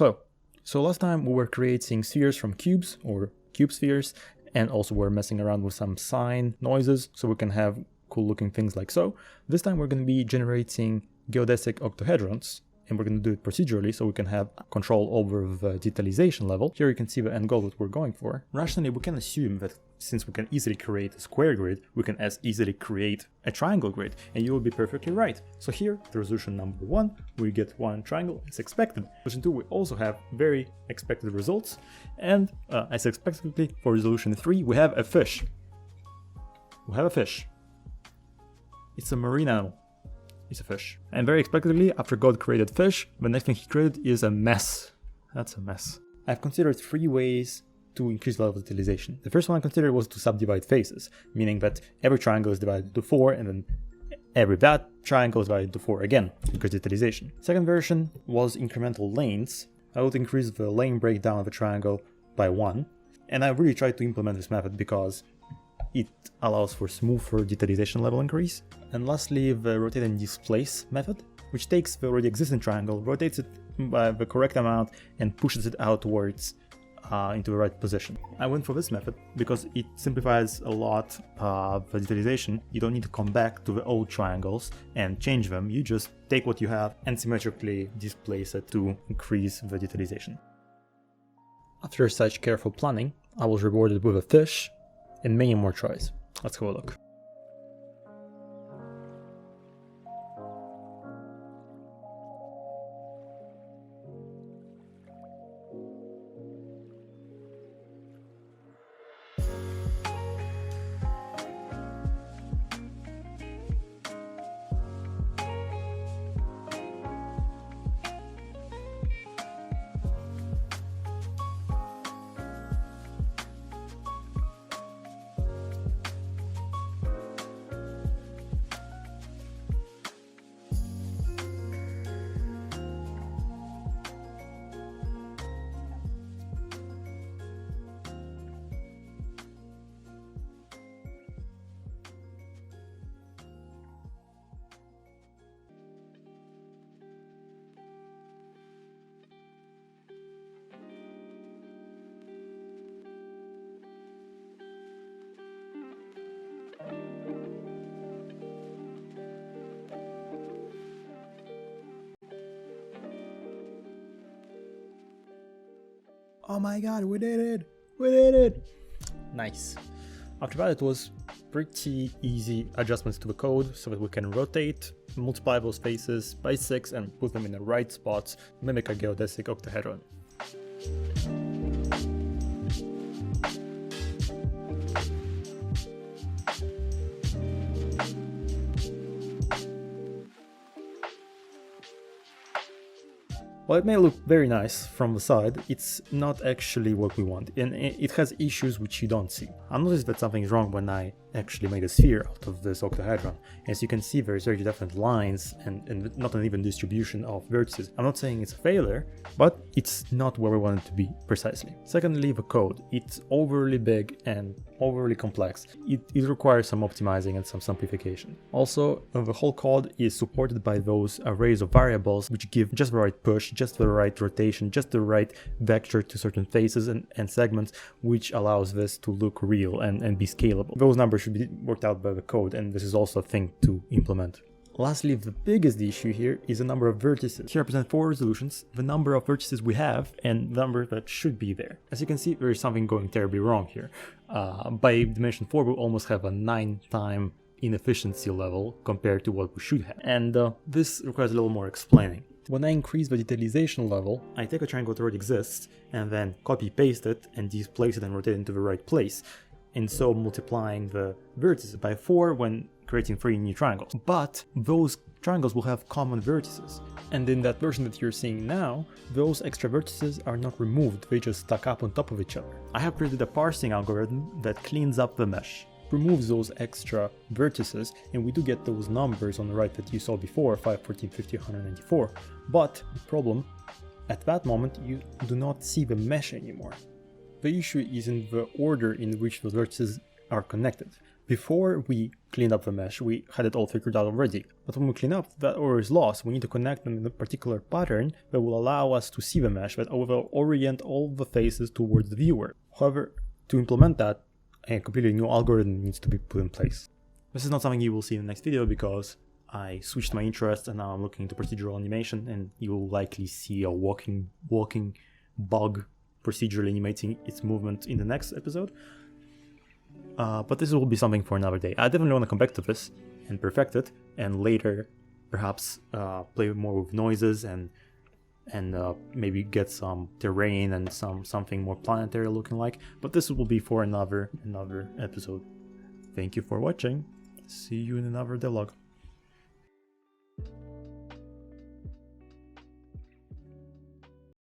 Hello. So last time we were creating spheres from cubes or cube spheres, and also we're messing around with some sine noises so we can have cool looking things like so. This time we're going to be generating geodesic octahedrons, and we're going to do it procedurally so we can have control over the detailization level. Here you can see the end goal that we're going for. Rationally, we can assume that since we can easily create a square grid, we can as easily create a triangle grid, and you will be perfectly right. So here, the resolution number 1, we get one triangle as expected. Resolution 2, we also have very expected results, and as expectedly for resolution 3, we have a fish. We have a fish. It's a marine animal. It's a fish. And very expectedly, after God created fish, the next thing he created is a mess. That's a mess. I've considered 3 ways to increase the level of detailization. The first one I considered was to subdivide faces, meaning that every triangle is divided into 4, and then every that triangle is divided into 4 again, because detailization. Second version was incremental lanes. I would increase the lane breakdown of a triangle by 1, and I really tried to implement this method because it allows for smoother detailization level increase. And lastly, the rotate and displace method, which takes the already existing triangle, rotates it by the correct amount, and pushes it outwards into the right position. I went for this method because it simplifies a lot the detailization. You don't need to come back to the old triangles and change them. You just take what you have and symmetrically displace it to increase the detailization. After such careful planning, I was rewarded with a fish and many more tries. Let's have a look. Oh my god, we did it! We did it! Nice. After that, it was pretty easy adjustments to the code so that we can rotate, multiply those faces by 6 and put them in the right spots, mimic a geodesic octahedron. While it may look very nice from the side, it's not actually what we want, and it has issues which you don't see. I noticed that something is wrong when I actually made a sphere out of this octahedron. As you can see, there's very different lines and not an even distribution of vertices. I'm not saying it's a failure, but it's not where we want it to be precisely. Secondly, the code. It's overly big and overly complex. It requires some optimizing and some simplification. Also, the whole code is supported by those arrays of variables which give just the right push, just the right rotation, just the right vector to certain faces and segments, which allows this to look real and be scalable. Those numbers should be worked out by the code, and this is also a thing to implement. Lastly, the biggest issue here is the number of vertices. Here I present 4 resolutions, the number of vertices we have, and the number that should be there. As you can see, there is something going terribly wrong here. By dimension 4, we almost have a 9-time inefficiency level compared to what we should have. And this requires a little more explaining. When I increase the detailization level, I take a triangle that already exists, and then copy-paste it and displace it and rotate it into the right place. And so multiplying the vertices by 4 when creating 3 new triangles. But those triangles will have common vertices. And in that version that you're seeing now, those extra vertices are not removed, they just stack up on top of each other. I have created a parsing algorithm that cleans up the mesh, removes those extra vertices, and we do get those numbers on the right that you saw before, 5, 14, 50, 194. But the problem, at that moment, you do not see the mesh anymore. The issue is in the order in which those vertices are connected. Before we cleaned up the mesh, we had it all figured out already. But when we clean up, that order is lost. We need to connect them in a particular pattern that will allow us to see the mesh, that will orient all the faces towards the viewer. However, to implement that, a completely new algorithm needs to be put in place. This is not something you will see in the next video because I switched my interest and now I'm looking into procedural animation, and you will likely see a walking bug procedurally animating its movement in the next episode. But this will be something for another day. I definitely want to come back to this and perfect it, and later perhaps play more with noises and maybe get some terrain and something more planetary looking like. But this will be for another episode. Thank you for watching. See you in another dialogue.